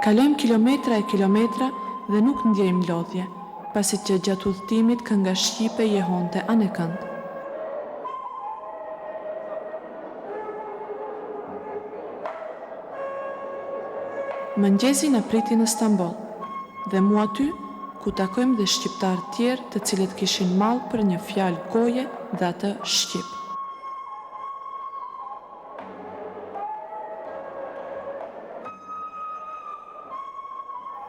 Kalojmë kilometra e kilometra dhe nuk ndjejmë lodhje, pasi që gjatë udhëtimit kënga shqipe jehonte anë kënd. Mëngjesi na priti në Stamboll, dhe mu aty ku takojmë dhe shqiptarë tjerë të cilët kishin mall për një fjalë goje dhe atë shqip.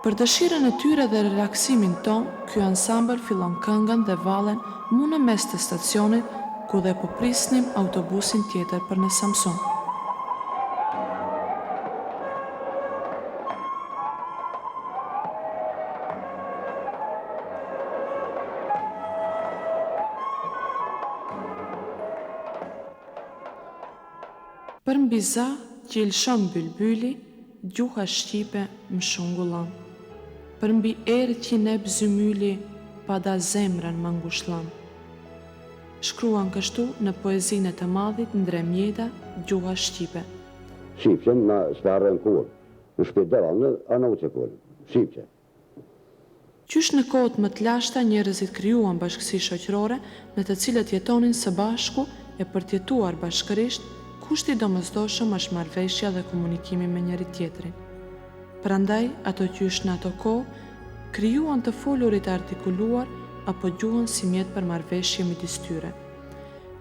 Për dëshirën e tyre dhe relaksimin ton, ky ansambël fillon këngën dhe vallen mu në mes të stacionit ku dhe po prisnim autobusin tjetër për në Samsun. Për mbi za që i lëshon bylbyli, gjuha shqipe më shungullon. Për mbi erë që neb zymyli, pada zemrën më ngushllon. Shkruan kështu në poezinë e të madhit Ndre Mjeda, gjuha shqipe. Shqipqen na s'parrojnë kur, në shpitala, në anauce kur, shqipqe. Qysh në kohët më të lashta njerëzit krijuan bashkësi shoqërore në të cilët jetonin së bashku e për të jetuar bashkërisht, kushti domosdoshëm është marrëveshja dhe komunikimi me njëri tjetrin. Prandaj, ato qysh në ato kohë, krijuan të folurit e artikuluar apo gjuhën si mjet për marrëveshje midis tyre.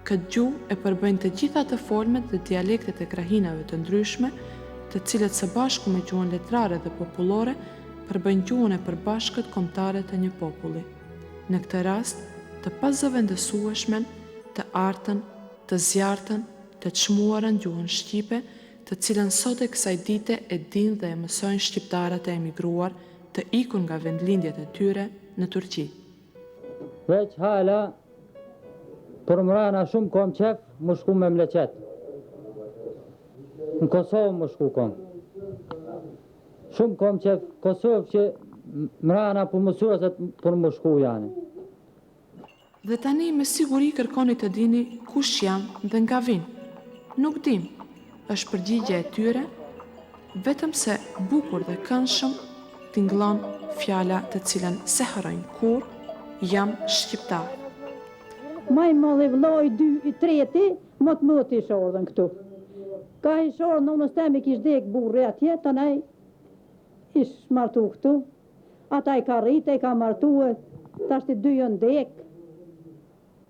Këtë gjuhë e përbëjnë të gjitha të folmet dhe dialektet e krahinave të ndryshme, të cilët së bashku me gjuhën letrare dhe popullore përbëjnë gjuhën e përbashkët kombëtare të një populli. Në këtë rast, të pazëvendësueshmen, të artën, të zjartën, të çmuarën gjuhën shqipe, të cilën sot e kësaj dite e dinë dhe e mësojnë shqiptarët e emigruar të ikur nga vendlindjet e tyre në Turqi. Veç hala, për mrana shumë kom qef, më shku me mleqet. Në Kosovë më shku kom. Shumë kom qef Kosovë që mrana për mësueset për më shku janë. Dhe tani me siguri kërkoni të dini kush janë dhe nga vinë. Nuk dim, është përgjigje e tyre, vetëm se bukur dhe këndshëm tingëllon fjala të cilën se harrojnë kur jam shqiptar. Maj madhe vllai 2-3, më të mëti shordën këtu. Ka i shordë në unës temi kish dek burri atje, të nej ish martu këtu. Ata i ka rritë, i ka martu, ta shti 2 jën dek,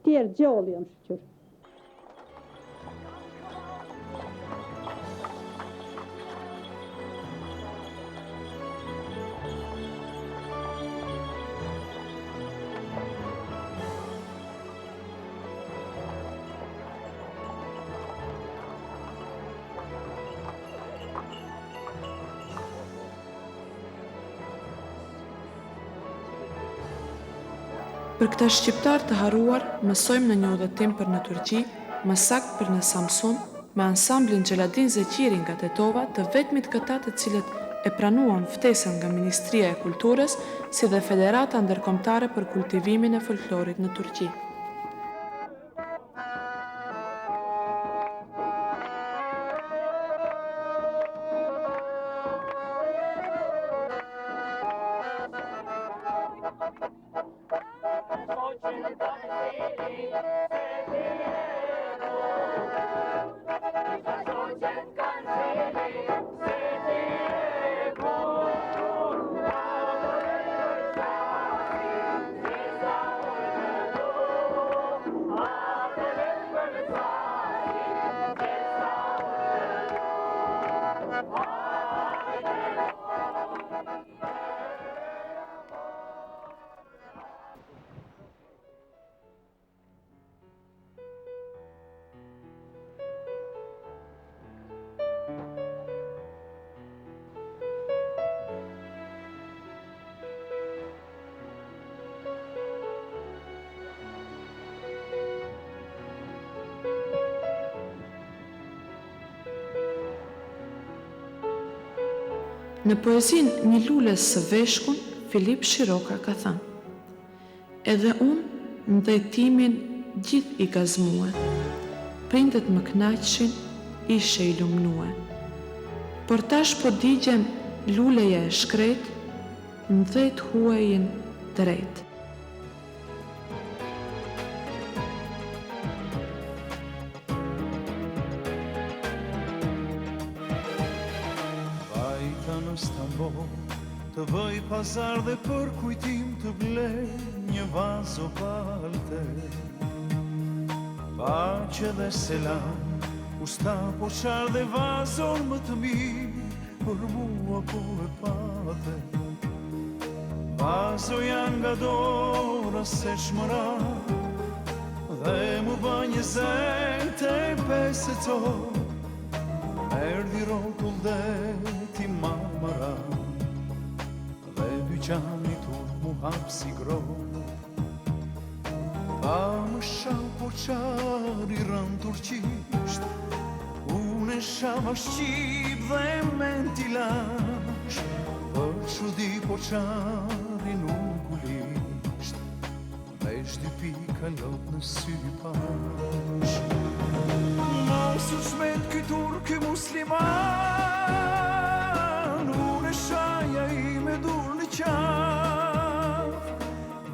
tjerë gjallë jënë shqyrë. Për këta shqiptar të haruar, mësojmë në një udhëtim për në Turqi, më sakt për në Samsun, me ansamblin Xheladin Zeqiri nga Tetova, të vetmit këta të cilët e pranuan ftesën nga Ministria e Kulturës, si dhe Federata Ndërkombëtare për kultivimin e folklorit në Turqi. Në poezinë Një lules së veshkun, Filip Shiroka ka thënë: edhe unë ndëjtimin gjithë i gazmue, prindet më knaqshin, ishe i lumnue. Por tash po digjem luleje e shkret, në dhet huajin drejt. Vajta në Stambol, të bëj pazar dhe për kujtim të blej një vazo palte. Pace dhe selam, usta po qarë dhe vazon më të mirë, për mua po e pate. Vazo janë nga dora se shmëra, dhe mu ba një zen të peseto. Erdi rotull dhe ti mamara, dhe dyqani tur mu hap si gro. Pa më shau po qari rën turqisht, unë e shama shqip dhe mentilash, për që di po qari nuk u lisht, veç dy pika lot në sy pash. Mos u shmet ky turk i musliman, unë e shaja i me dur në qaf,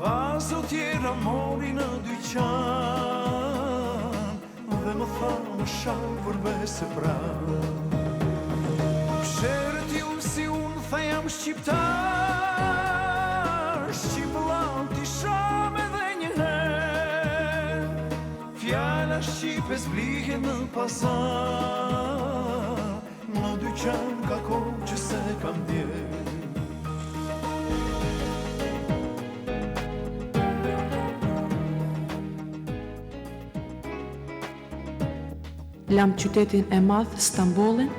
vazo tjera mori në dyqan, dhe më tha më shau për bese prav. Psherët ju si unë tha jam shqiptar, Shqipëllam t'i sham edhe një her, fjalla shqipe zblihen në pazar, në dyqan ka kohë që se kam djerë. Lam qytetin e madh Stambollin,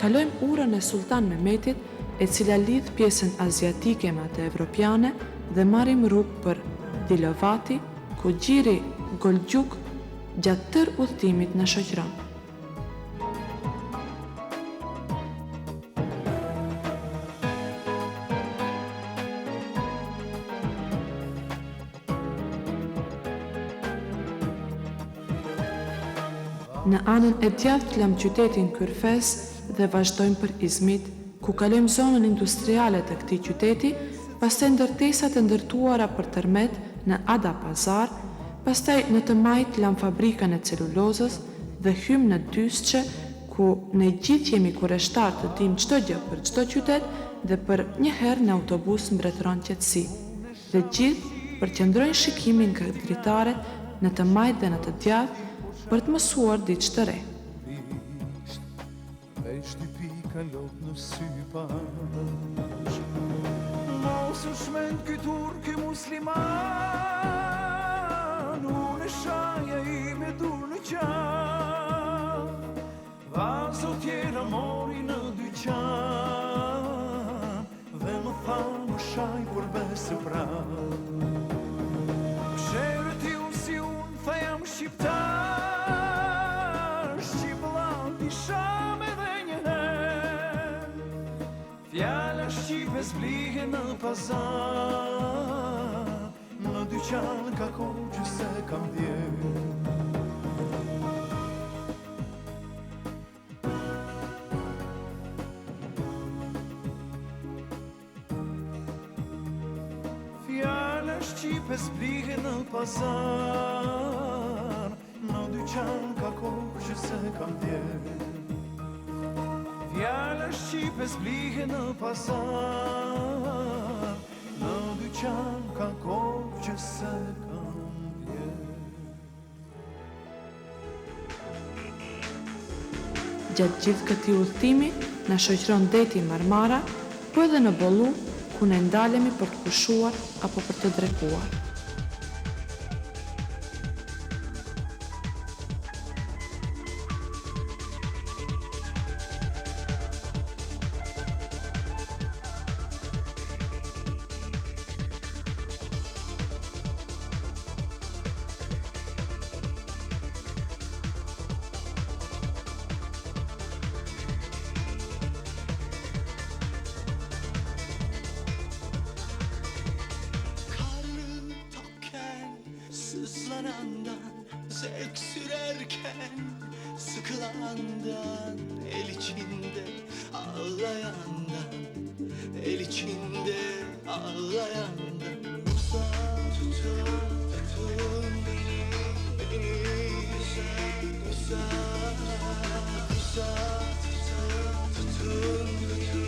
kalojmë urën e Sultan Mehmetit, e cila lidh pjesën aziatike me atë evropiane dhe marrim rrugë për Dilovati, ku gjiri Golgjuk gjatë tërë udhëtimit na shoqëron. Në anën e djathtë lam qytetin Kyrfes dhe vazhdojmë për Izmit, ku kalojmë zonën industriale të këtij qyteti, pastaj ndërtesat e ndërtuara për tërmet në Ada Pazar, pastaj në të majt lam fabrikën e celulozës dhe hymë në Dysqe, ku ne gjithë jemi kureshtar të dim çdo gjë për çdo qytet dhe për një herë në autobus mbretëron qetësi. Dhe gjithë përqendrojnë shikimin nga dritaret në të majt dhe në të djathtë për të mësuar diçka të re. Veç dy pika lot në sy pash. Mos u shmend ky turk i musliman, unë e shaja i me dur në qaf, vazo tjera mori në dyqan, dhe më tha më shaj për besë prav. Psherët ju si unë tha jam shqiptar, sham edhe një her, fjalla shqipe zblihen në pazar, në dyqan ka kohë që se kam djerë. Fjalla shqipe zblihen në pazar, në dyqan ka kohë që se kam djerë. Fjalla shqipe zblihen në pazar, në dyqan ka kohë që se kam djerë. Gjatë gjithë këtij udhëtimi na shoqëron deti Marmara, po edhe në Bollu, ku ne ndalemi për të pushuar apo për të drekuar. Sızlanandan, zevk sürerken sıkılandan, el içinde ağlayandan el içinde ağlayandan. Uzak tutun beni uzak tutun beni.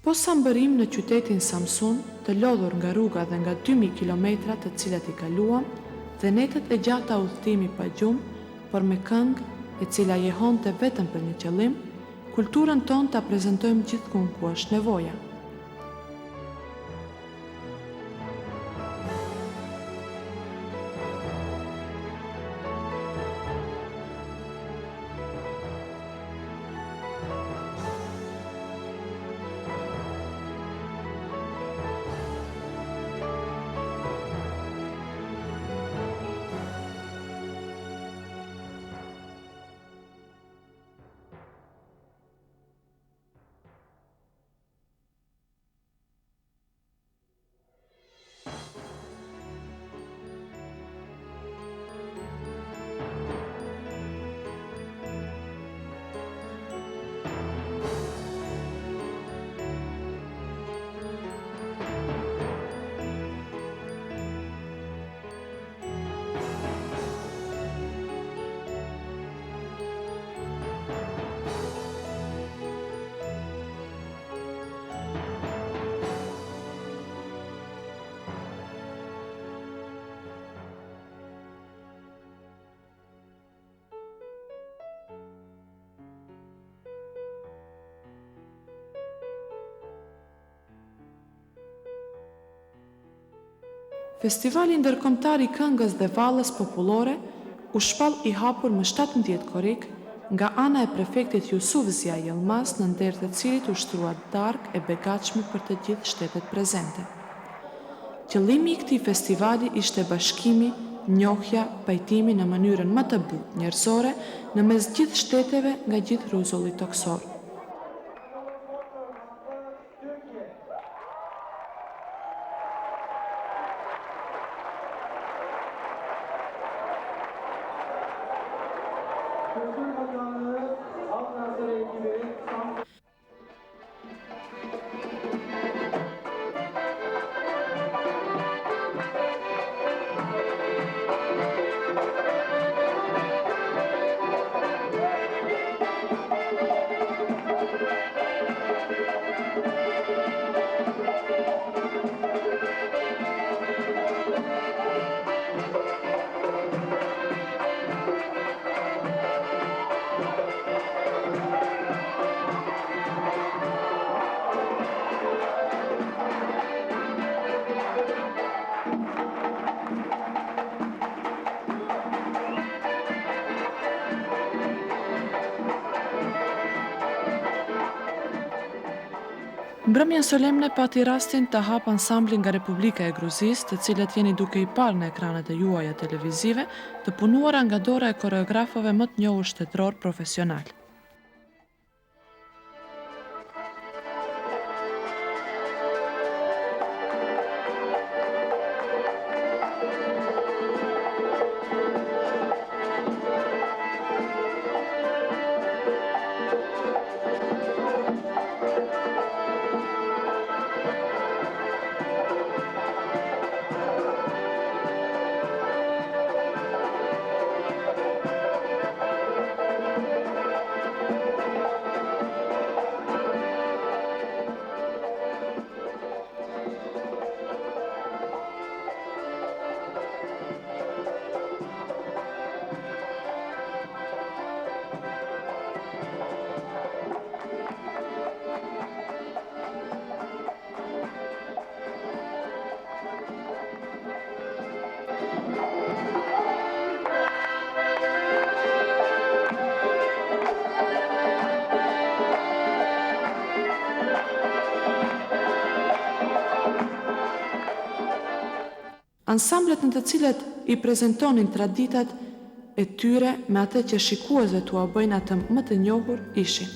Po sa mbërim në qytetin Samsun, të lodhur nga rruga dhe nga 2000 kilometra të cilat i kaluam, dhe netët e gjata udhëtimi pa gjumë, por me këngë e cila jehonte vetëm për një qëllim, kulturën tonë ta prezantojmë gjithkund ku është nevoja. Festivali ndërkombëtar i këngës dhe vallës popullore u shpall i hapur më 17 korrik nga ana e prefektit Jusuf Zia Yilmaz, në nder të cilit u shtrua darkë e begatshme për të gjithë shtetet prezente. Qëllimi i këtij festivali ishte bashkimi, njohja, pajtimi në mënyrën më të butë njerëzore në mes gjithë shteteve nga gjithë rruzulli toksor. Mbrëmjen solemne pati rastin të hap ansamblin nga Republika e Gruzisë, të cilët jeni duke i parë në ekranet e juaja televizive, të punuara nga dora e koreografëve më të njohur shtetëror profesional. Ansamblet në të cilet i prezentonin traditat e tyre me atë që shikuesët ua bëjnë atë më të njohur ishin.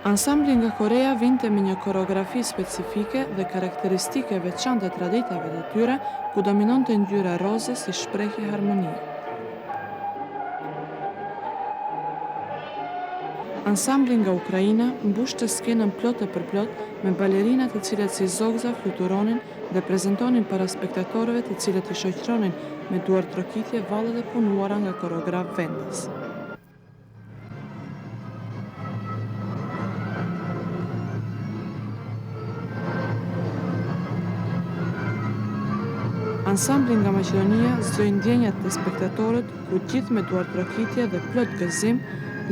Ansambli nga Korea vinte me një koreografi specifike dhe karakteristike veçante traditave të tyre, ku dominonte ngjyra roze si shprehje harmonie. Ansambli nga Ukraina mbushte skenën plot e përplot me balerinat të cilët si zogza fluturonin dhe prezentonin para spektatorëve të cilët i shoqëronin me duar trokitje vallet e punuara nga koreograf vendas. Ansambli nga Maqedonia zgjoi ndjenjat të spektatorët ku gjithë me duar trokitje dhe plot gëzim,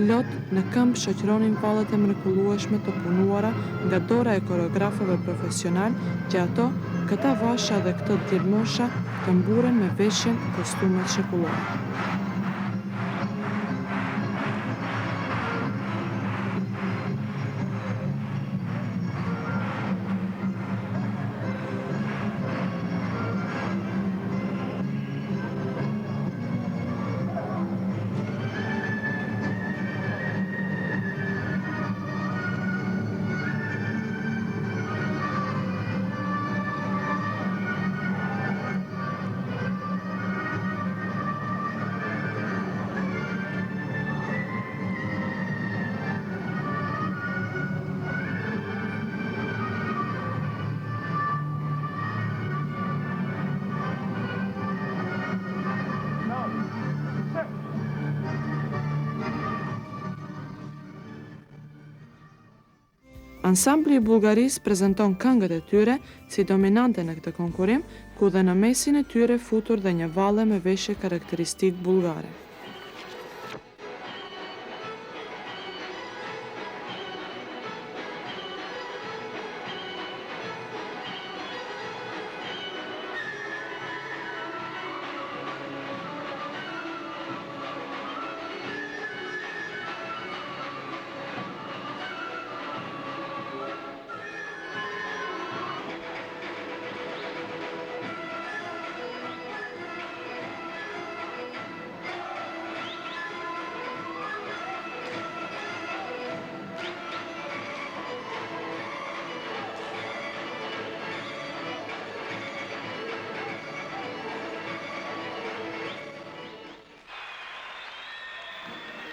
lot në këmbë shoqëronin vallet e mrekullueshme të punuara nga dora e koreografëve profesional, që ato, këta vasha dhe këtë djelmosha të mburen me veshjen kostumet shekullore. Ansambli i Bullgarisë prezanton këngët e tyre si dominante në këtë konkurim, ku dhe në mesin e tyre futur dhe një valle me veshje karakteristik bullgare.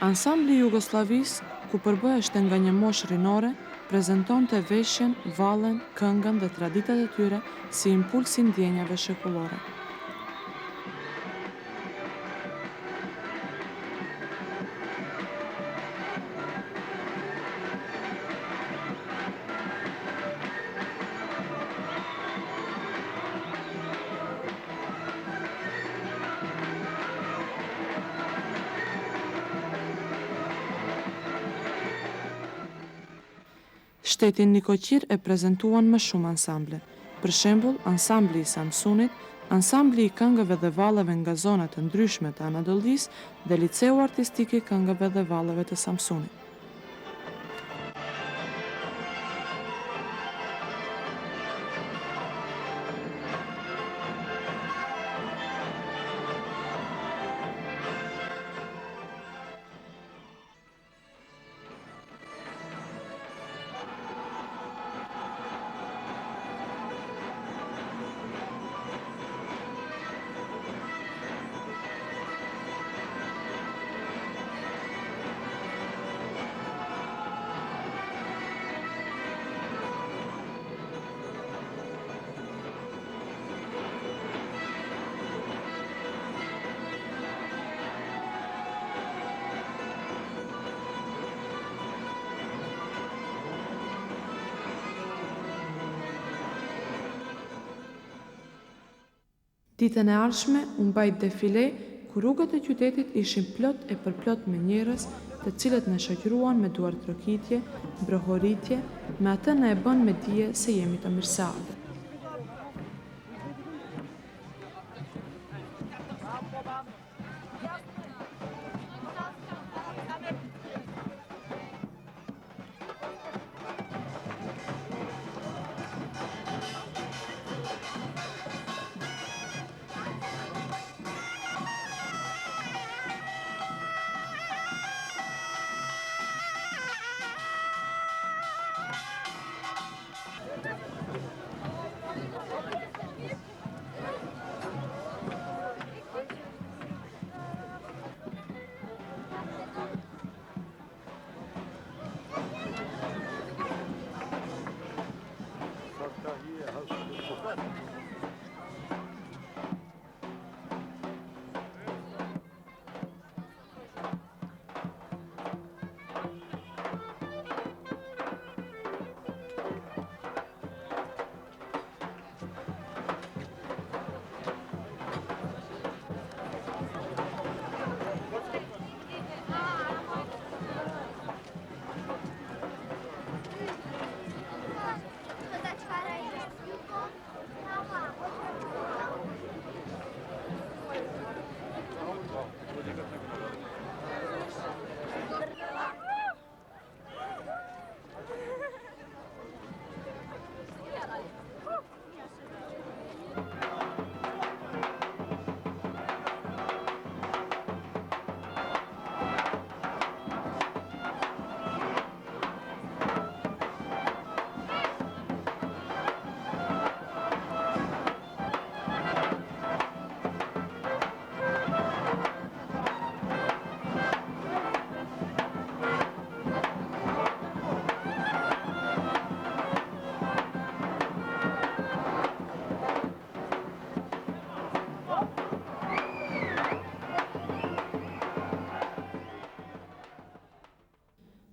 Ansambli i Jugosllavisë, ku përbëheshte nga një moshë rinore, prezantonte veshjen, vallen, këngën dhe traditat e tyre si impuls i ndjenjave shekullore. Shtetin Nikoqir e prezentuan më shumë ansamble. Për shembull, ansambli i Samsunit, ansambli i këngëve dhe valleve nga zona të ndryshme të Anadollisë dhe liceu artistik i këngëve dhe valleve të Samsunit. Ditën e ardhshme u mbajt defile ku rrugët e qytetit ishin plot e përplot me njerëz, të cilët na shoqëruan me duar trokitje, brohoritje, me atë na e bën me dije se jemi të mirëseardhur.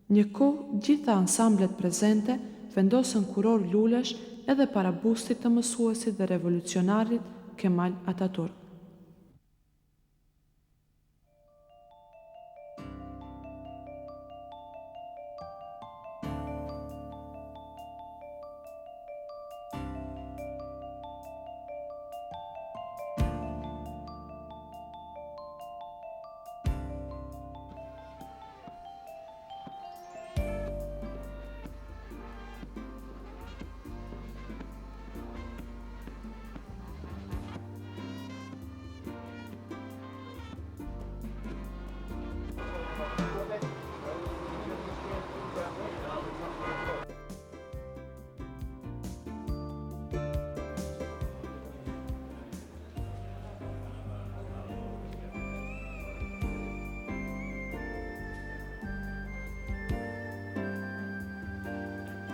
Një kohë, gjitha ansamblet prezente vendosën kuror lulesh edhe para bustit të mësuesit dhe revolucionarit Kemal Ataturk.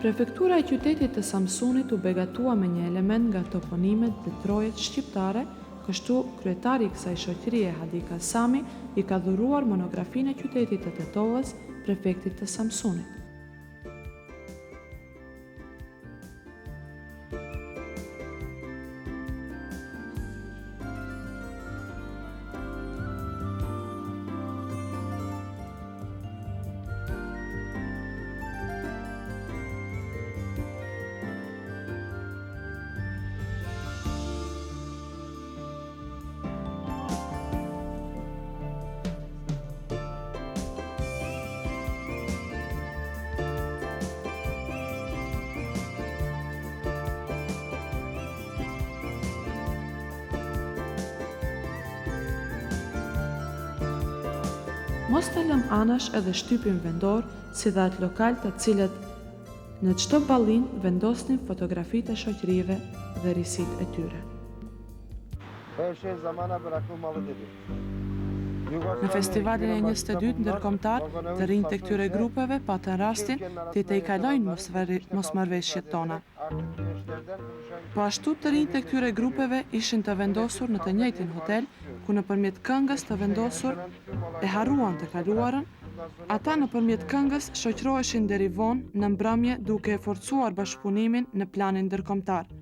Prefektura e qytetit të Samsunit u begatua me një element nga toponimet dhe trojet shqiptare, kështu kryetari i kësaj shoqërie Hadika Sami i ka dhuruar monografinë e qytetit të Tetovës prefektit të Samsunit. Mos të lëm anash edhe shtypin vendor, si dhe atë lokal të cilët në çdo ballin vendosnin fotografitë e shoqërive dhe risit e tyre. Her şey zamana bırakılmalı dedi. Në festivalin e 22 ndërkombëtar, të rinjtë të këtyre grupeve patën rastin të i kalojnë mosmarrveshjet tona. Po ashtu të rinjtë të këtyre grupeve ishin të vendosur në të njëjtin hotel, ku nëpërmjet këngës të vendosur e harruan të kaluarën, ata nëpërmjet këngës shoqëroheshin deri vonë në mbrëmje duke e forcuar bashkëpunimin në planin ndërkombëtar.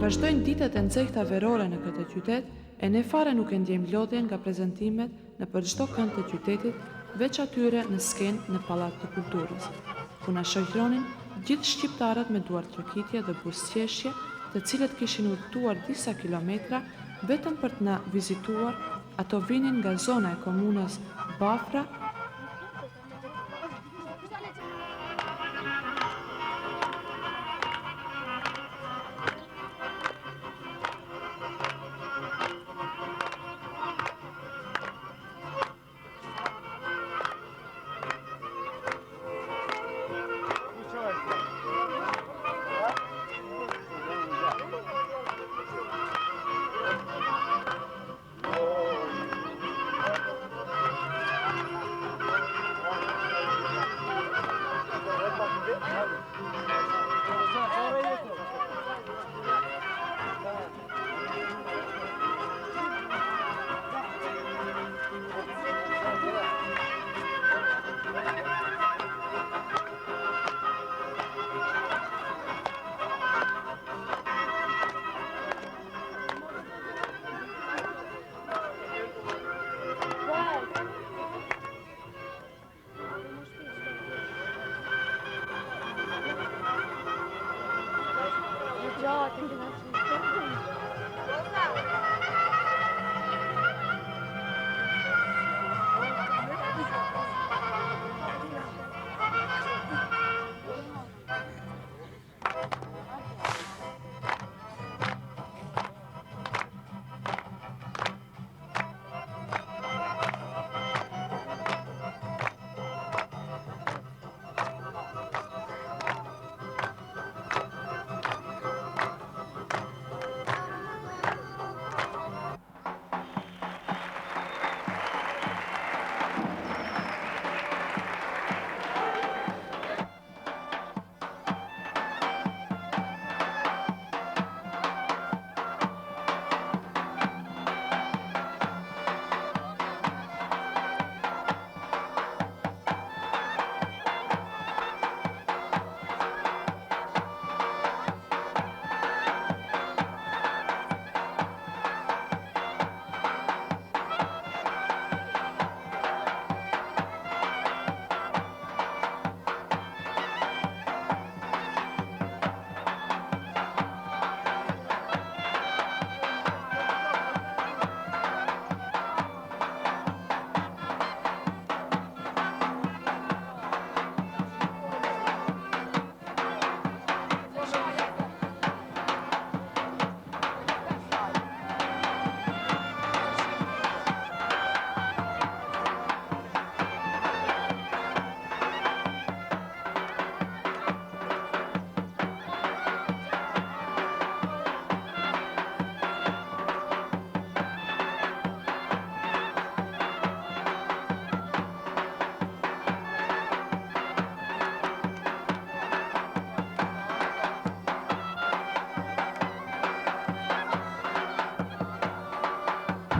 Vazhdojnë ditët e nxehta verore në këtë qytet, e ne fare nuk e ndjejmë lodhjen nga prezantimet në për çdo kënd të qytetit, veç atyre në skenë në Pallat të Kulturës, ku na shoqëronin gjithë shqiptarët me duar trokitje dhe buzëqeshje, të cilët kishin udhëtuar disa kilometra vetëm për të na vizituar. Ato vinin nga zona e komunës Bafra,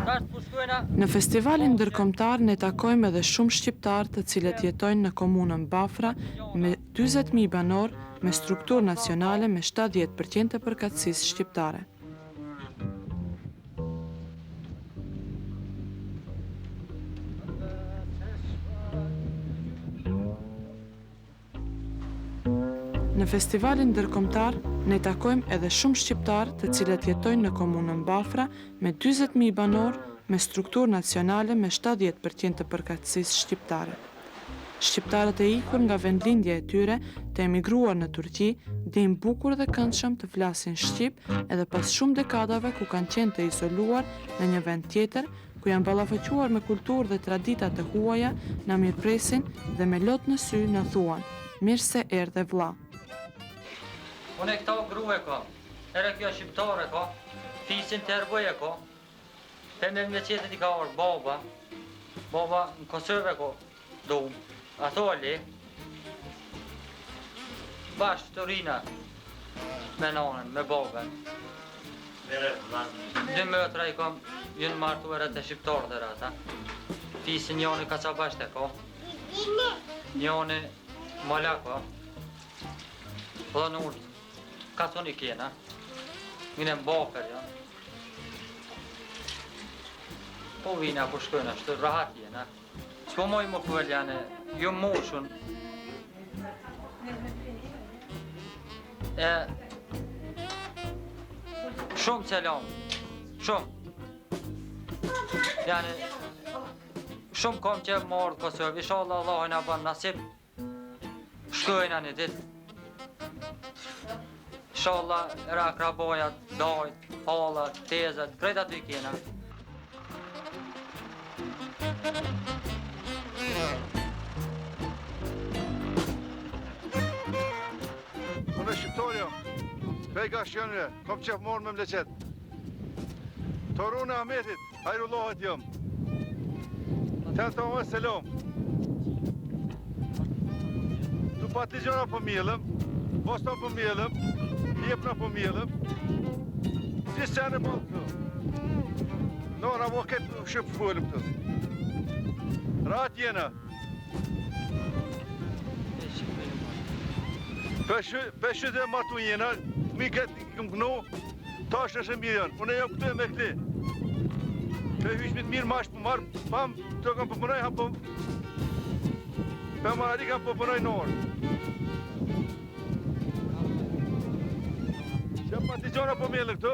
Tash po shkojna Në festivalin ndërkombëtar ne takojmë edhe shumë shqiptarë të cilët jetojnë në komunën Bafra me 40.000 banor me strukturë nacionale me 70% të përkatësisë shqiptare. Në festivalin ndërkombëtar ne takojmë edhe shumë shqiptarë të cilët jetojnë në komunën Bafra me 40.000 banor me strukturë nacionale me 70% të përkatësisë shqiptare. Shqiptarët e ikur nga vendlindja e tyre të emigruar në Turqi dinë bukur dhe këndshëm të flasin shqip edhe pas shumë dekadave ku kanë qenë të izoluar në një vend tjetër ku janë ballafaqohuar me kulturë dhe tradita të huaja, na mirëpresin dhe me lot në sy na thuan: "Mirë se erdhe vlla." Unë e këta grue ka, ere kjo shqiptare ka, fisin të erboje ka, pe me mleqetit i ka orë baba në Kosovë ka, do, ato ali, bashkë të rina, me nanën, me babën. 2 mëtra i kam, jënë martuar e shqiptarë dhe rata, fisin njëni ka qa bashkë e ka, njëni mala ka, dhe në urtë. Ka thonë i kena, mine mbafer janë. Po vina po shkojnë ashtë, rahat jena. Që po moj më këllë janë, ju moshun. Shumë selam, shumë. Janë, shumë kom që marrë Kosovë, inshallah Allah na ban nasib. Shkojnë një ditë. Inshallah, era akrabojat, dajt, hallat, tezat, krejt aty kena. Unë shqiptarja, pejga shqenëve, kom qef morë me mleqet. Torune Ahmetit, hajrullohet jëm. Ten të më selam. Tu patligjona për mjellëm, boston për mjellëm, jepna për mjellëm. Gjithë që janë e balë këtu. Nora më këtë shqipë fuelim këtu. Rahat jena. Peshe dhe martu jena, mi këtë këm kënu, tash është e mirën. Unë e jam këtu e me këti. Pe hyshmit mirë mash për marë, pam të kam përpënoj, ham për... Pe marari kam përpënoj në orë. Që pati gjona për mjellë këtu,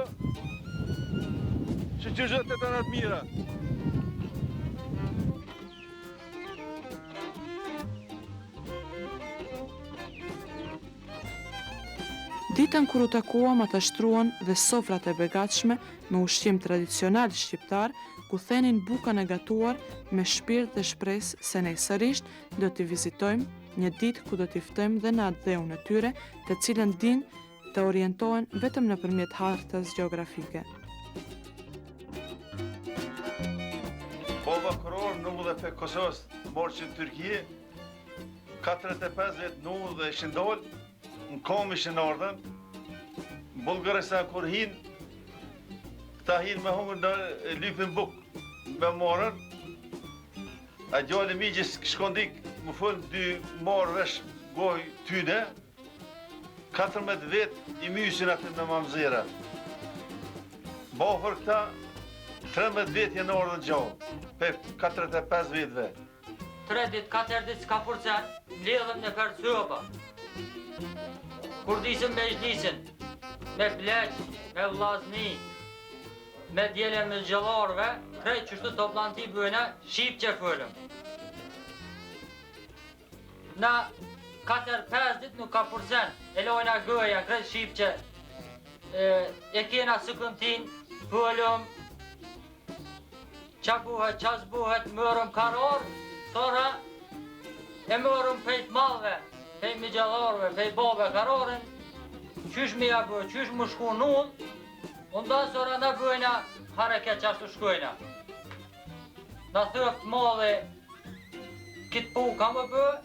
që gjët të të natë mira. Ditën kur u takuam ata shtruan dhe sofrat e begatshme me ushqim tradicional shqiptar, ku thenin bukën e gatuar me shpirt dhe shpresë se ne sërisht do t'i vizitojmë një ditë ku do t'i ftojmë dhe në atë dheun e tyre, të cilën din të orientohen vetëm nëpërmjet hartës gjeografike. Baba Koror në dhe pe Kosovës morë që në Tyrkije, 45 vetë në dhe ishin dollë, në kom ishin ardhen, Bulgaristan kur hinë, këta hinë me hungër në lypin buk me morën, a gjallë mi gjithë shkondik më fëllë 2 marë vesh goj tyne, 14 vetë i mysin atë me mamzera. Bafër këta 13 vetë jenë ardhen gjallë, pe 45 vetëve. 3 ditë, 4 ditë s'ka furcen, lidhëm në për sopa. Kur disëm me zhdisin, me bleq, me vlazni, me djele me gjellarve, krejt qështu të planti bëjna, shqip që fëllëm. Na 4-5 dit nuk ka furcen, e lojna gëja, krejt shqip që e kena së këntin, fëllëm, qa buhet, qa zbuhet, mërëm karar, thora, e mërëm pejt malve, pej me gjallarve, pej babe kararën, qysh me ja bëjë, qysh më shku nullë, nda sora na bëjna hareket qashtu shkojna. Na thëft madhe, kitë pu ka më bëjë,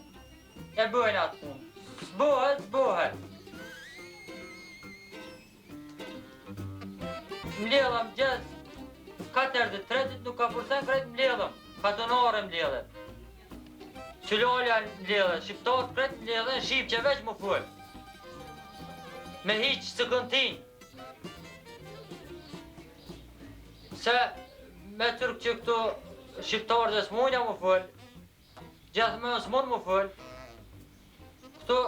e bëjna atë punë. S'bëhet, s'bëhet. Mledhëm gjithë katërdit, tretit nuk ka përsen krejt mbledhëm, katonare mbledhet. Qylolja mbledhet, shqiptarët krejt mbledhen, shqip që veç më full. Me hiq së këntin. Se me tërk që këto shqiptarë dhe s'munja më full, gjithë me s'mun më full, këto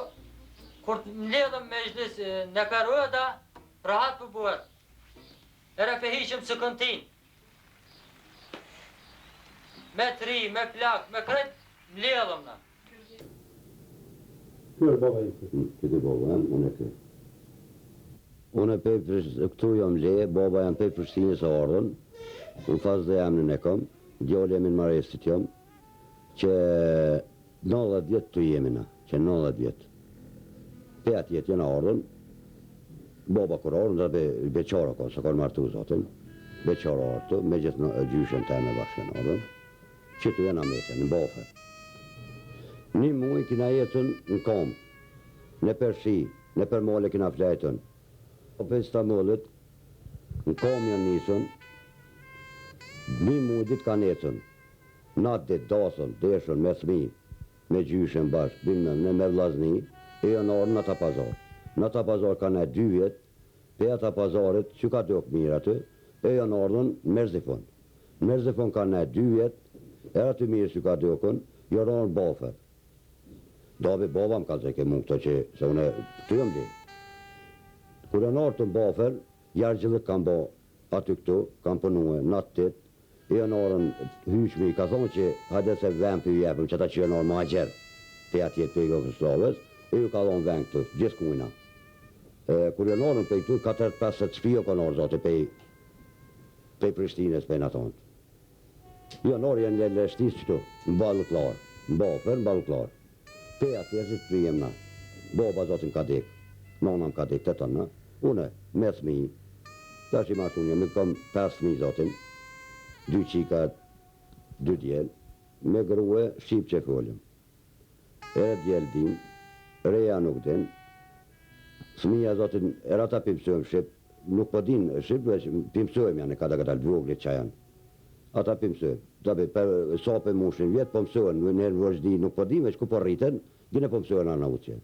kur mbledhëm me gjlis në karëda, rahat për buhet. Ere pe hiqëm së këntin. Me tri, me plak, me krejt mbledhëm na. Këtë baba, unë e këtë. Unë e këtu jam le, baba jam pe Prishtinës së ardhën, unë fazë dhe jam në kom, djallë jemi në Marestit jam, që 90 vjetë të jemi na, që 90 vjetë. Pe atë jetë jenë ardhën, baba kur ardhën, dhe beqara ka, se kanë martu zotën, beqara ardhë, me gjithë në gjyshën të me bashkën ardhën, që të jena metën, në bafe. Një muj kina jetën në kom, në përshi, në përmole kina flejtën. Për Istanbulit, në kom janë nisën, një muj ditë ka netën, natë ditë, dasën, deshën, me thmi, me gjyshën bashkë, bimë me vlazni, e janë orë në ta pazar. Në ta pazar ka ne 2 vjetë, pe ata pazarit, që ka dok mirë aty, e janë orën Merzifon. Merzifon ka ne 2 vjetë, e aty mirë që ka dokën, janë orën bafe. Dabi baba më ka zeke mund këto që, se une të jëmë di. Kur e nërë të bafer, jarë gjithë kam bo aty këtu, kam pënue, natë tëtë, e nërën hyshmi, ka thonë që hajde se vend për jepëm, që ta që e nërë ma gjerë, pe atjetë për Jugoslavës, e ju ka thonë vend këtu, gjithë kujna. Kur e nërën për këtu, 4-5 shpio ka nërë zote për Prishtinës për në thonë. Jo nërë janë leshtis qëtu, në balë klarë, në bafer, në balë klarë. Pe atjetë që të jem na, baba zotin ka dekë. Nonam ka dekë të të në, une, me thmi, ta që i ma shumë, me kom 5 thmi zotin, 2 qika, 2 djelë, me grue shqip që folëm. E djelë dim, reja nuk din, thmija zotin, e rata pimsojmë shqip, nuk po din shqip, veç pimsojmë janë e kada voglit që janë. Ata pimsojmë, tabi për sope mushin vjetë, po mësojnë, në vëzhdi nuk po din, veç ku po rriten, gine po mësojnë Arnautje.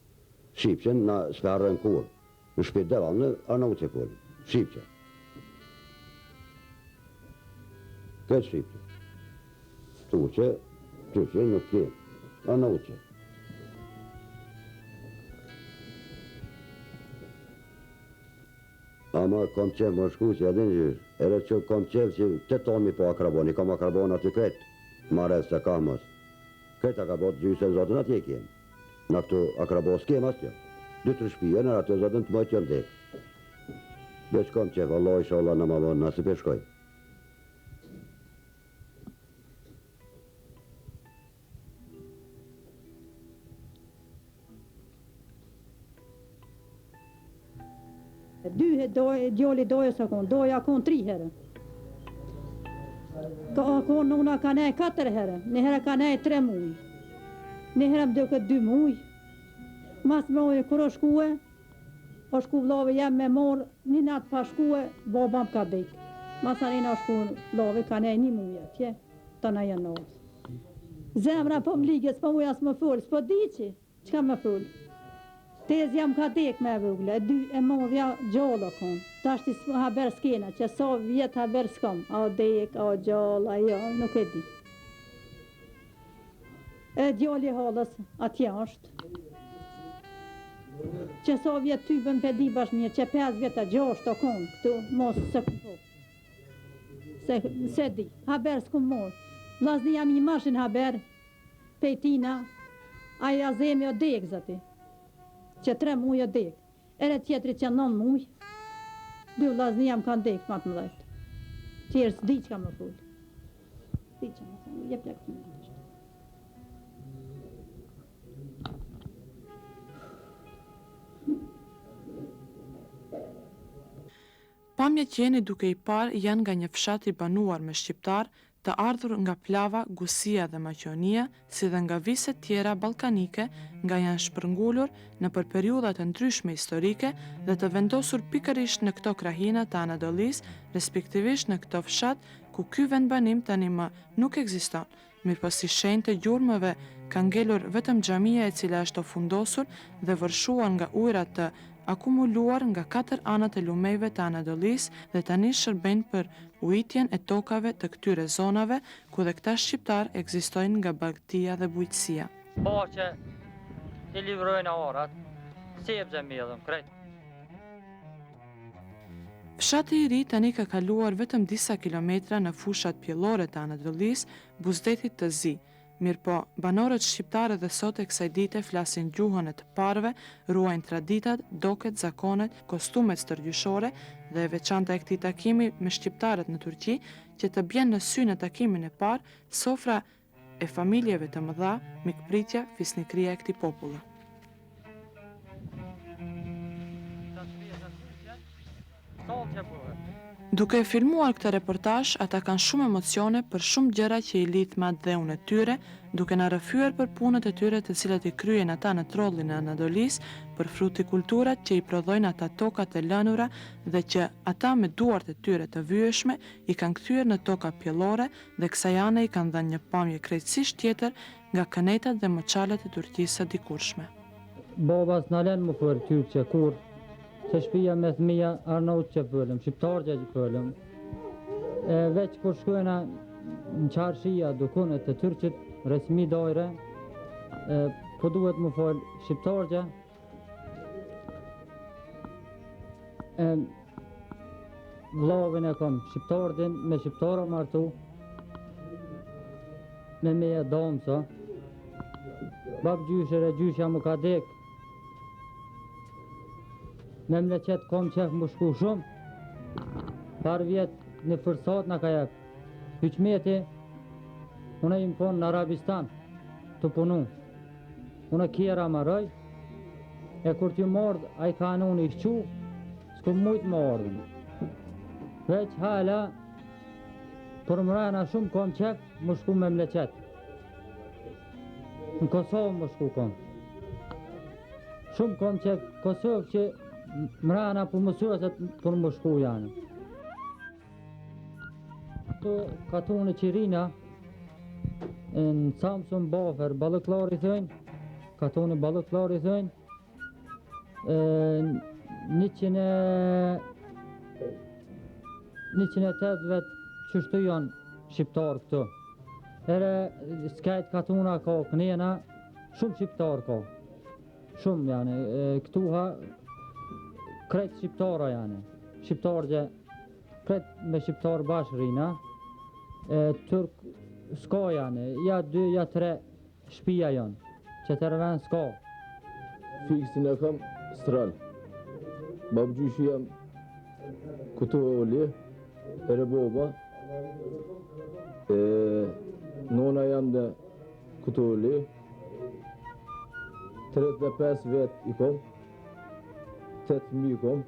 Shqipqen na s'perrojnë kur, në shpit deval në Arnautje kur, Shqipqen. Këtë Shqipqen. Turqe nuk ke, Arnautje. Ama kom qef më shku që edhe në gjysh, edhe që kom qef që 8 tonë mi po akraboni, kam akrabon aty kretë, Mares të kamës. Kretë akrabot gjysh e zotën atje kemë. Në këtu akrabos kemë asë që. 2-3 shpije në atë zotën të mojtë që në dekë. Veç kom qef, Allah isha Allah në malonë, nësë për shkoj. Djoli doje së konë, doja konë 3 herë. Ka konë nëna ka nej 4 herë, në herë ka nej 3 muj. Në herë më do këtë 2 muj. Mas më ojë kërë shkue, o shku vlove jem me morë, një natë pa shkue, baba më ka dekë. Mas anina o shku vlove ka nej 1 muj atje, të në jenë nësë. Zemra po më ligës, po muja s'më full, s'po di që ka më full. Tez jam ka dek me vugle, e modhja gjalla konë. Ta shti haber s'kena, që sa vjetë haber s'kam. A dek, a gjalla, ja, nuk e di. E djalli halës atje është. Që sa vjetë typën për di bash mirë, që 5 vjetë a 6 të konë, këtu, mos se këtu. Se di, haber s'kum morë. Vlasni jam një mashin haber, pejtina, aja zemi o dek, zati. Që 3 muj e dek, ere tjetëri që 9 muj, 2 vllazni jam kanë dek ma të mëdhejt. Tjerë s'di që ka më full. Di që më full, je plak të më. Pamjet që jeni duke i parë janë nga një fshat i banuar me shqiptar, të ardhur nga Plava, Gusia dhe Maqedonia, si dhe nga viset tjera ballkanike, nga janë shpërngulur në për periudha të ndryshme historike dhe të vendosur pikërisht në këto krahina të Anadolisë, respektivisht në këto fshat ku ky vendbanim tani më nuk ekziston, mirë po si shenjë të gjurmëve ka ngelur vetëm xhamia e cila është ofundosur dhe vërshuar nga ujërat të akumuluar nga 4 anët e lumejve të Anadollisë dhe tani shërben për ujitjen e tokave të këtyre zonave ku dhe këta shqiptar ekzistojnë nga bagtia dhe bujqësia. Që i livrojnë orat, sebze mjedhëm, krejt. Fshati i ri tani ka kaluar vetëm disa kilometra në fushat pjellore të Anadollisë, buzdetit të zi. Mirë po, banorët shqiptare dhe sot e kësaj dite flasin gjuhën e të parve, ruajnë traditat, doket, zakonet, kostumet stërgjyshore dhe e veçanta e këtij takimi me shqiptarët në Turqi, që të bjen në sy në takimin e parë, sofra e familjeve të mëdha, mikpritja, fisnikëria e këtij populli. Duke e filmuar këtë reportazh, ata kanë shumë emocione për shumë gjëra që i lidh me atë dheun e tyre, duke na rrëfyer për punët e tyre të cilat i kryen ata në trollin e Anadollisë, për frutikulturat që i prodhojnë ata tokat e lënura dhe që ata me duart e tyre të vyeshme i kanë kthyer në toka pjellore dhe kësaj ane i kanë dhënë një pamje krejtësisht tjetër nga kënetat dhe moçalet e Turqisë së dikurshme. Babas në len më për Turqe kur që shpia me thmija Arnaut që pëllëm, shqiptargja që pëllëm. Veç kur shkojna në qarëshia dukunet të Turqit, resmi dojre, po duhet më folë shqiptargja. Vlavin e kom shqiptardin, me shqiptara martu, me meja domësa. Bab gjyshere, gjysha më ka dek. Me mleqet kom qef më shku shumë, par vjet në fërsat në ka jep. Hyqmeti, unë im konë në Arabistan të punu. Unë kjera më rëj, e kur t'ju mordë, a i kanun i shqu, s'ku mujtë më ardhën. Veç hala, për mrena shumë kom qef më shku me mleqet. Në Kosovë më shku kom. Shumë kom qef Kosovë që mrena për mësueset për më shku janë. Katune Qirina, në Samsun Bafer, balıklar i thënë, katune balıklar i thënë, 108 vetë qështu janë shqiptarë këtu. Ere s'kajt katuna ka kënjena, shumë shqiptarë ka. Shumë janë, këtu ha krejt shqiptara janë, shqiptarëgje, krejt me shqiptarë bashkërina, Turk s'ka janë, ja 2, ja 3 shpia janë, që të rëven s'ka. Fiksin e kam stral, babgjyshi jam këtu oli, ere boba, nona jam dhe këtu oli, 35 vet i kom, 8.000 kom.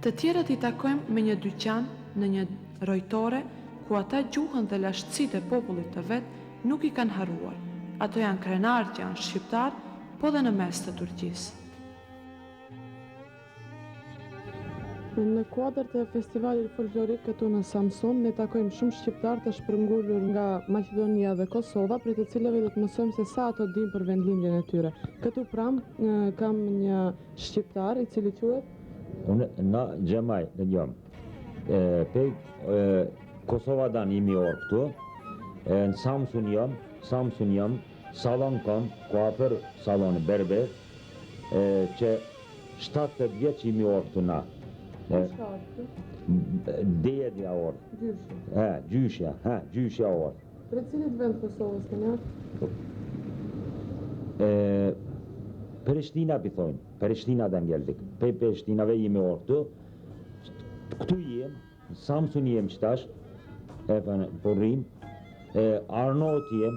Të tjerët i takojmë me një dyqan në një rojtore ku ata gjuhën dhe lashtësitë e popullit të vet nuk i kanë harruar. Ato janë krenarë që janë shqiptar, po dhe në mes të Turqisë. Në kuadër të festivalit folklorik këtu në Samsun, ne takojmë shumë shqiptar të shpërngulur nga Maqedonia dhe Kosova, për të cilëve do të mësojmë se sa ato dinë për vendlindjen e tyre. Këtu kam një shqiptar i cili quhet Unë na Gjemaj në gjëm. Kosova'dan jemi orë këtu, në Samsun jam, salon kam, kuafër saloni berber, që 7 vjeç jemi orë këtu na. Shka është? Dedja orë. Gjyshi. Gjyshja, gjyshja orë. Për cilit vend Kosovës keni ardhur? Prishtina pëthojnë, Prishtina'dan geldik. Pe Prishtina've jemi orë këtu. Këtu jem, Samsun jem qëtash, po rrim, Arnaut jem,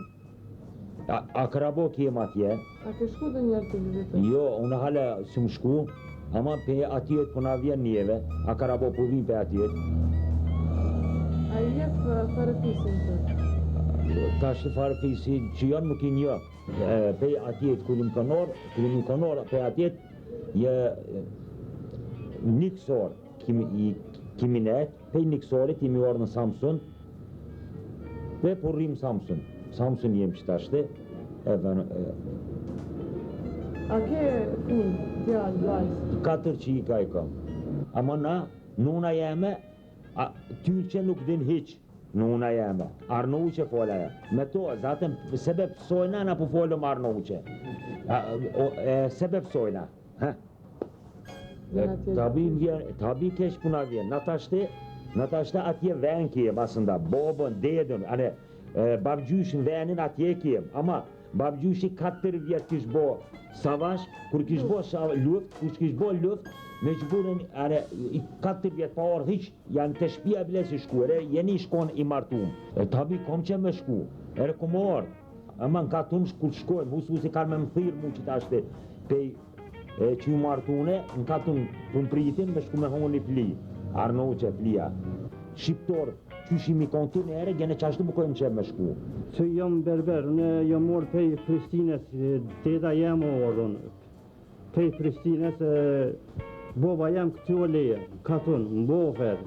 Akrabok jem atje. A ke shku dhe njerë të vizitë? Jo, unë hala së më shku, ama pe atjet po na vjen njeve, Akrabok po vim pe atjet. A i jep Farefisin të? Tash Farefisi që janë më kinë jo. Pe atjet kullim kanor, pe atjet je niksor kiminet, pe niksorit jemi orë në Samsun, pe po rrim Samsun. Samsun jem që tashte, edhe A ke fëmijë, djalë, vajzë? 4 që i ka i kam. Ama na, nuna jeme, ty që nuk din hiq, nuna jeme. Arnauqe fola ja. Me to, zaten sebe pësojna na po folëm Arnauqe. Sebe pësojna. Tabi kesh puna vjen. Na tashte atje ven kiem asënda, bobën, dedën, babgjyshin venin atje kiem. Ama babgjyshi 4 vjet kish bo savash, kur kish bo luft, me që burën 4 vjet pa orë hiq, janë të shpia bile si shkuere, jeni shkon i martum. Tabi kom që me shku, kom orë. Ama në katum kur shkojmë, husi kar me më thirë mu që tashte pej që ju martune, në katum të më pritin me shku me honi fli, Arnauqe flia. Shqiptor, që shimi kontu në ere, gene qashtu bukojmë që me shku. Që jam berber, në jam orë pej Prishtinës, deda jam orën. Pej Prishtinës, boba jam këtë o leje, katun, mbofer.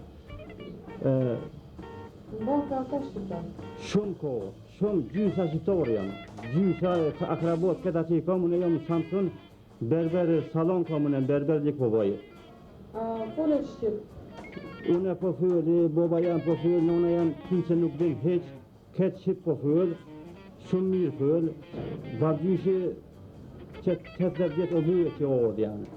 Mbofer ka shqiptar? Shumë kohë, shumë gjysa shqiptor jam. Gjysa akrabot këtë ati kam, unë jam Samsun, berber salon kam, unë berber lik po baje. Fole shqip? Unë po fyllë, boba jam po fyllë, unë jam ty që nuk din heq, këtë shqip po fyllë, shumë mirë fyllë, babgjyshi që 80 vjetë o dhuje që orë janë.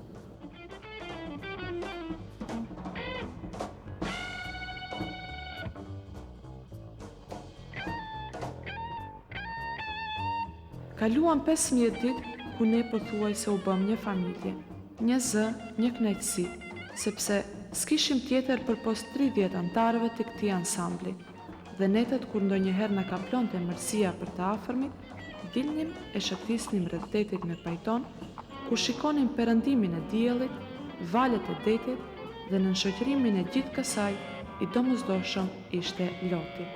Kaluan 15 ditë ku ne pothuaj se u bëm një familje, një zë, një knajtësi, sepse s'kishim tjetër për post 30 antarëve të këtij ansambli, dhe netët kur ndonjëherë na kaplonte mërsia për të afërmit, dilnim e shëtisnim rreth detit me pajton, ku shikonim perëndimin e diellit, valet e detit dhe në shoqërimin e gjithë kësaj i domosdoshëm ishte Loti.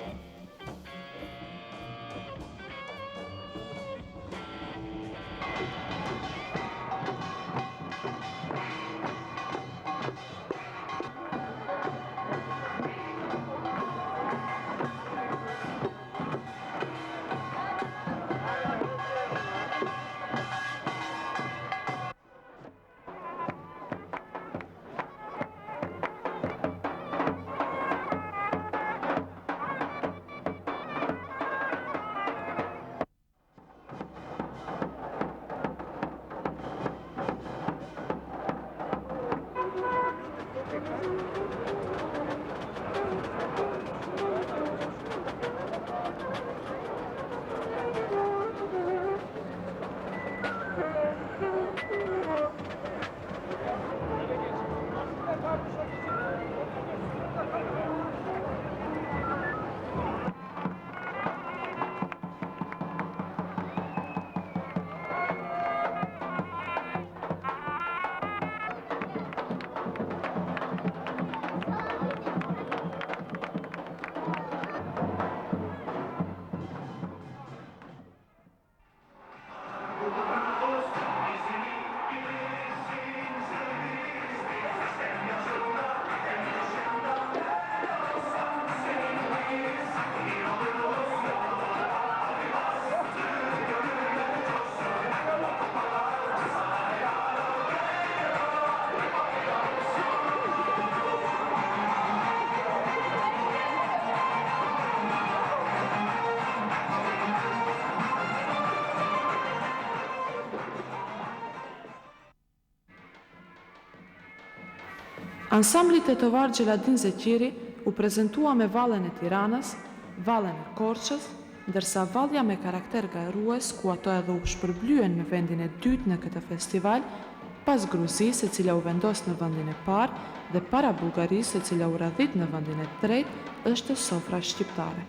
Ansambli tetovar Gjeladin Zeqiri u prezentua me vallën e Tiranës, vallën e Korçës, ndërsa vallja me karakter gajrues, ku ato edhe u shpërblyen me vendin e dytë në këtë festival, pas Gruzisë, e cila u vendos në vendin e parë, dhe para Bullgarisë, e cila u radhit në vendin e tretë, është sofra shqiptare.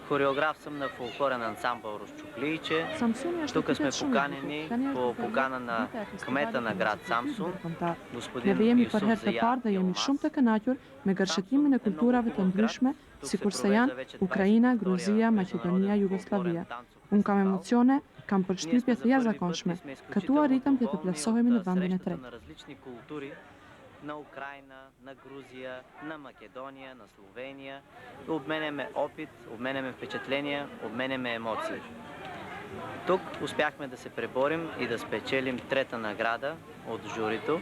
Хореограф съм на фолклорен ансамбъл Русчуклийче. Тук сме поканени по покана на кмета на град Самsun, господин Jusuf Zaia. Dhe jemi shumë të kënaqur me gërshëtimin e kulturave të ndryshme, sikurse janë Ukraina, Gruzia, Maqedonia, Jugosllavia. Unë kam emocione, kam përshtypje të jashtëzakonshme. Këtu arritëm të plasohemi në vendin e tretë. На Украина, на Грузия, на Македония, на Словения. Обменяме опит, обменяме впечатления, обменяме емоции. Тук успяхме да се преборим и да спечелим трета награда от журито.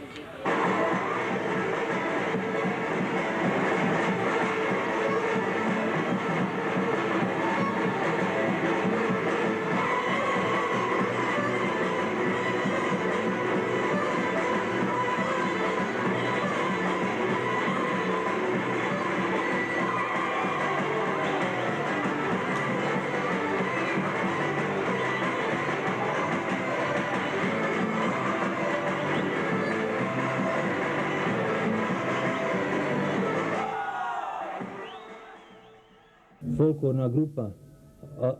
Folklorna grupa,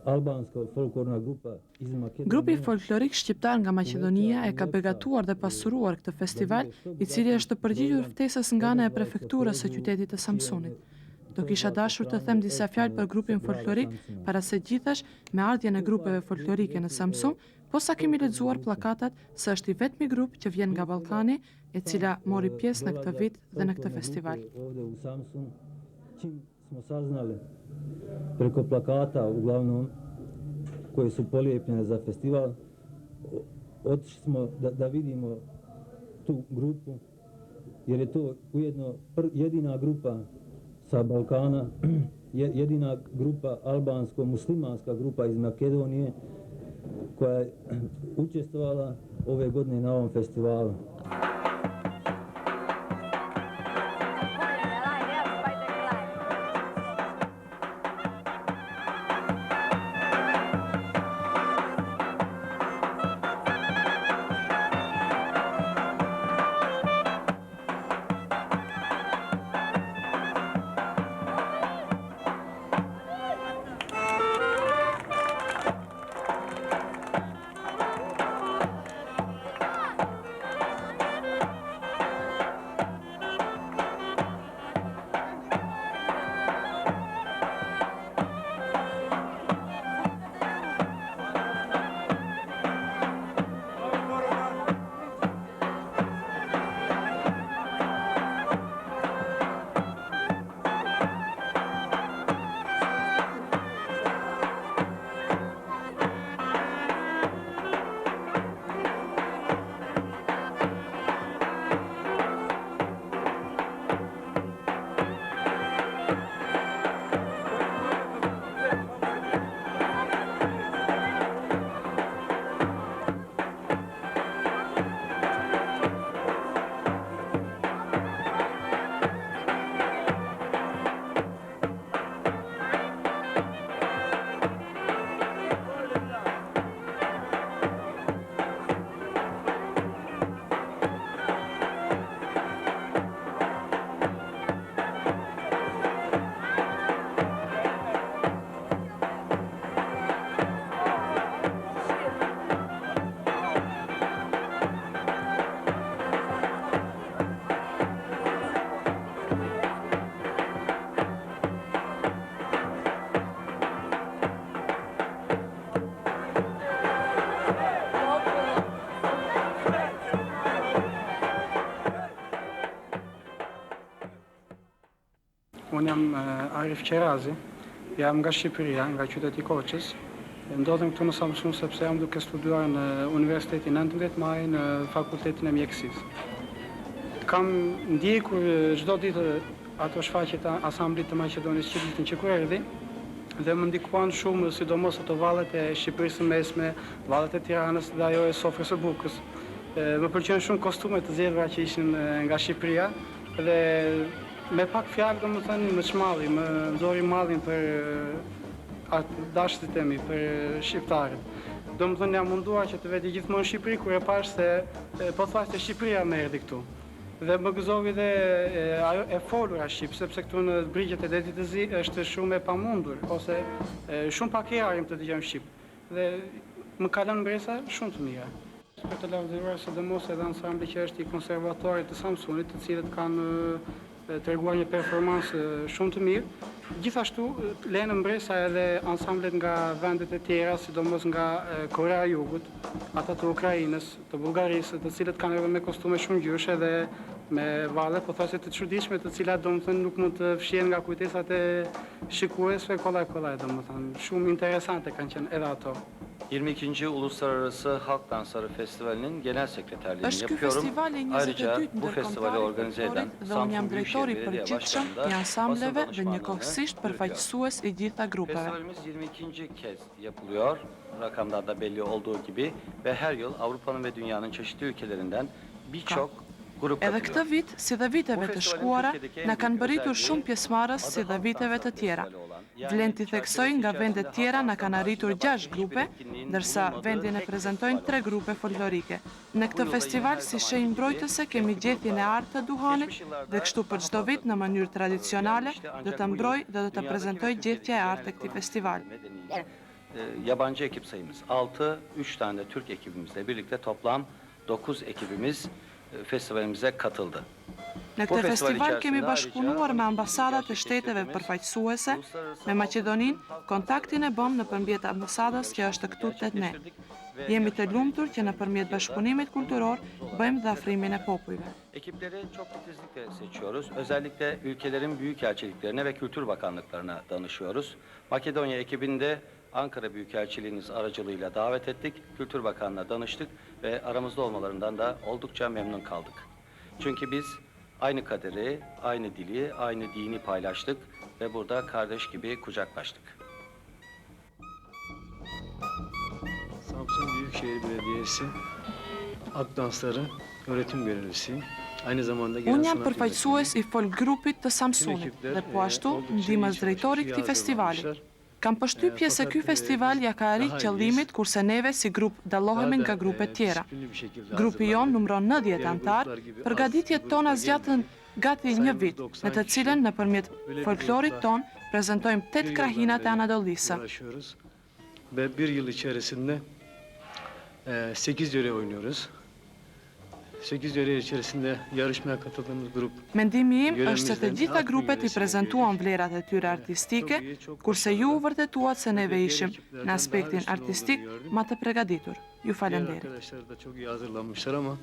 albanska folklorna grupa iz Makedonije. Grupi folklorik shqiptar nga Maqedonia e ka begatuar dhe pasuruar këtë festival, i cili është të përgjigjur ftesës nga ana e prefekturës së qytetit të Samsunit. Do kisha dashur të them disa fjalë për grupin folklorik, para se gjithash me ardhjen e grupeve folklorike në Samsun, Posa kemi lexuar plakatat se është i vetmi grup që vjen nga Ballkani e cila mori pjesë në këtë vit dhe në këtë festival. Ovdje u Samsun, čim smo saznali preko plakata uglavnom koje su polijepljene za festival, otišli smo da vidimo tu grupu, jer je to ujedno jedina grupa sa Balkana, jedina grupa albansko-muslimanska grupa iz Makedonije koja je učestvovala ove godine na ovom festivalu. Unë jam Arif Qerazi, jam nga Shqipëria, nga qyteti Korçës. Ndodhem këtu në Samsun sepse jam duke studiuar në Universitetin 19 Maj në Fakultetin e Mjekësisë. Kam ndjekur çdo ditë ato shfaqjet e Asamblit të Maqedonisë që ditën që kur erdhi dhe më ndikuan shumë, sidomos ato vallet e Shqipërisë së Mesme, vallet e Tiranës dhe ajo e Sofrës së Bukës. Më pëlqen shumë kostumet të zgjedhura që ishin nga Shqipëria dhe me pak fjalë domethënë më çmalli, më nxori mallin për dashët e mi, për shqiptarët. Domethënë jam munduar që të veti gjithmonë në Shqipëri kur e pash se po thashë se Shqipëria më erdhi këtu. Dhe më gëzoi dhe ajo e folura shqip, sepse këtu në brigjet e detit të zi është shumë e pamundur ose shumë pak e arim të dëgjojmë shqip. Dhe më kalon mbresa shumë të mira. Për të lavdëruar sidomos edhe ansambli që është i konservatorit të Samsunit, të cilët kanë treguar një performansë shumë të mirë. Gjithashtu lënë mbresa edhe ansamblet nga vendet e tjera, sidomos nga Korea e Jugut, ata të Ukrainës, të Bullgarisë, të cilët kanë edhe me kostume shumë ngjyrëshe dhe me valle pothuajse të çuditshme, të cilat domethënë nuk mund të fshihen nga kujtesat e shikuesve kollaj, domethënë shumë interesante kanë qenë edhe ato. 22. Uluslararası Halk Dansları Festivali'nin genel sekreterliğini Është ky yapıyorum. festivali Ayrıca 22 bu festivali organize eden dhe unë jam Samsun Büyükşehir drejtori Belediye përgjithshëm Başkanı i da ansambleve basın dhe danışmanlığını njëkohësisht yürütüyor. përfaqësues i gjitha grupeve. Festivalimiz 22. kez yapılıyor. Rakamlarda belli olduğu gibi ve her yıl Avrupa'nın ve dünyanın çeşitli ülkelerinden birçok grup Edhe katılıyor. këtë vit, si dhe viteve të shkuara, na kanë bëritur shumë pjesëmarrës si dhe viteve të tjera. Vlen t'i theksoj nga vendet tjera na kanë arritur 6 grupe, ndërsa vendin e prezentojnë 3 grupe folklorike. Në këtë festival si shenjë mbrojtëse kemi gjetjen e artë të duhanit dhe kështu për çdo vit në mënyrë tradicionale do të mbroj dhe do të prezentoj gjetja e artë e këtij festivali. Yabancı ekip sayımız 6, 3 tane de Türk ekibimizle birlikte toplam 9 ekibimiz festivalimize katıldı. Në këtë festival kemi bashkëpunuar me ambasadat e shteteve përfaqësuese, me Maqedoninë, kontaktin e bëm nëpërmjet ambasadës që është këtu tek ne. Jemi të lumtur që nëpërmjet bashkëpunimit kulturor bëjmë dhe afrimin e popujve. Ekipleri çok titizlikle seçiyoruz. Özellikle ülkelerin büyükelçiliklerine ve kültür bakanlıklarına danışıyoruz. Makedonya ekibini de Ankara Büyükelçiliğiniz aracılığıyla davet ettik. Kültür Bakanlığı'na danıştık ve aramızda olmalarından da oldukça memnun kaldık. Çünkü biz aynı kaderi, aynı dili, aynı dini paylaştık ve burada kardeş gibi kucaklaştık. Samsun Büyükşehir Belediyesi Akdansları öğretim görevlisiyim. Aynı zamanda Unë jam përfaqësues i folk grupit të Samsunit dhe po ashtu ndihmës drejtori i këtij festivali. Kam përshtypje se ky festival ja ka arrit qëllimit kurse neve si grup dallohemi nga grupet tjera. Grupi jon numëron 90 antar, përgatitjet tona zgjatën gati një vit, në të cilën nëpërmjet folklorit ton prezantojmë 8 krahinat e Anadollisë. uğraşıyoruz. Ve bir yıl içerisinde 8 yöre oynuyoruz. 8 yöre içerisinde yarışmaya katıldığımız grup Mendimi im është se të gjitha grupet i prezantuan vlerat e tyre artistike, kurse ju u vërtetuat se neve ishim në aspektin artistik ma të përgatitur. Ju Diğer falenderit. arkadaşlar da çok iyi hazırlanmışlar ama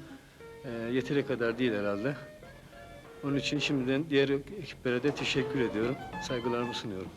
yeteri kadar değil herhalde. Onun için şimdiden diğer ekiplere de teşekkür ediyorum. Saygılarımı sunuyorum.